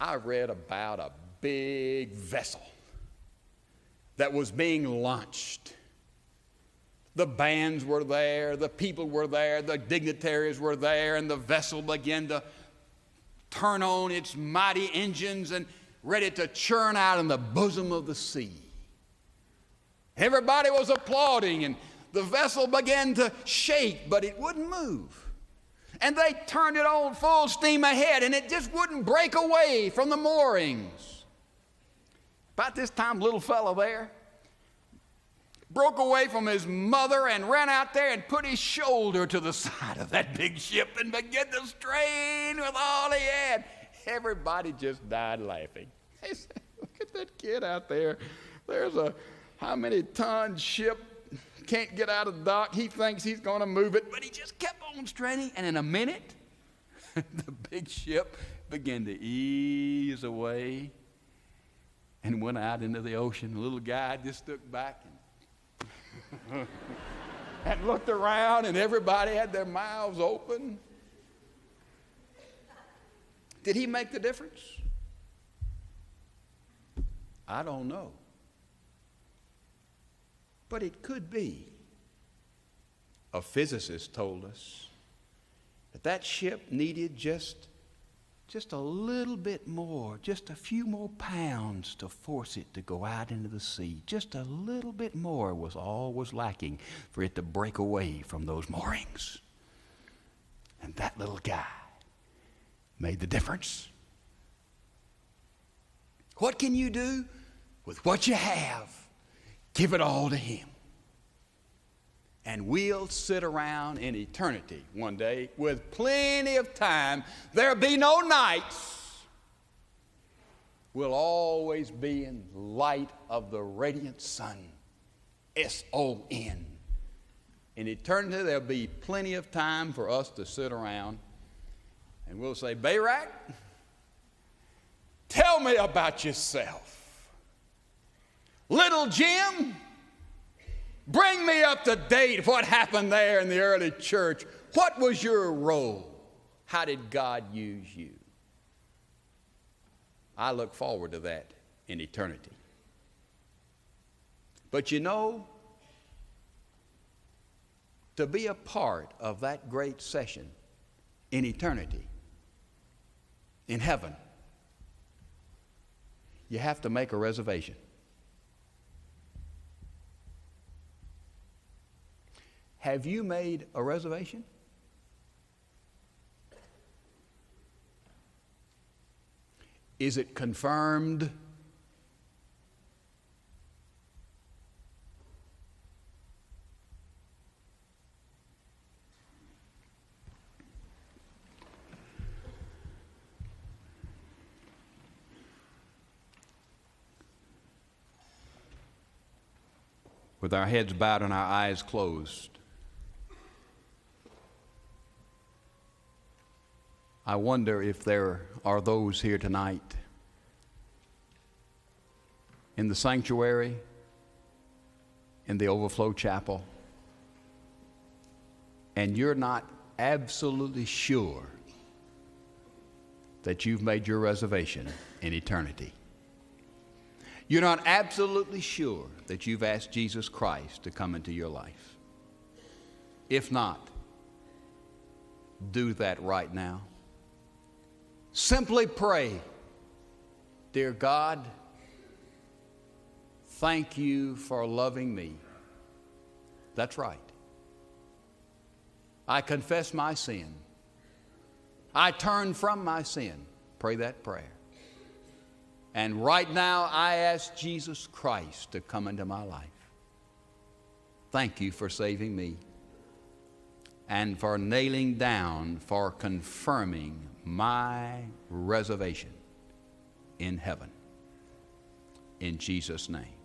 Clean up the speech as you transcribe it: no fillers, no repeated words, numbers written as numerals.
I read about a big vessel that was being launched. The bands were there, the people were there, the dignitaries were there, and the vessel began to turn on its mighty engines and ready to churn out in the bosom of the sea. Everybody was applauding, and the vessel began to shake, but it wouldn't move. And they turned it on full steam ahead, and it just wouldn't break away from the moorings. About this time, little fellow there broke away from his mother and ran out there and put his shoulder to the side of that big ship and began to strain with all he had. Everybody just died laughing. They said, look at that kid out there. There's a how many ton ship, can't get out of the dock. He thinks he's going to move it, but he just kept on straining. And in a minute, the big ship began to ease away and went out into the ocean. The little guy just stood back and looked around, and everybody had their mouths open. Did he make the difference? I don't know. But it could be. A physicist told us that that ship needed just a little bit more, just a few more pounds to force it to go out into the sea. Just a little bit more was all was lacking for it to break away from those moorings. And that little guy made the difference. What can you do with what you have? Give it all to him. And we'll sit around in eternity one day with plenty of time. There'll be no nights. We'll always be in light of the radiant sun. S-O-N. In eternity, there'll be plenty of time for us to sit around and we'll say, Barak, tell me about yourself. Little Jim, bring me up to date what happened there in the early church. What was your role? How did God use you? I look forward to that in eternity. But you know, to be a part of that great session in eternity, in heaven, you have to make a reservation. Have you made a reservation? Is it confirmed? With our heads bowed and our eyes closed, I wonder if there are those here tonight in the sanctuary, in the Overflow Chapel, and you're not absolutely sure that you've made your reservation in eternity. You're not absolutely sure that you've asked Jesus Christ to come into your life. If not, do that right now. Simply pray, dear God, thank you for loving me. That's right. I confess my sin. I turn from my sin. Pray that prayer. And right now, I ask Jesus Christ to come into my life. Thank you for saving me and for nailing down, for confirming my reservation in heaven. In Jesus' name.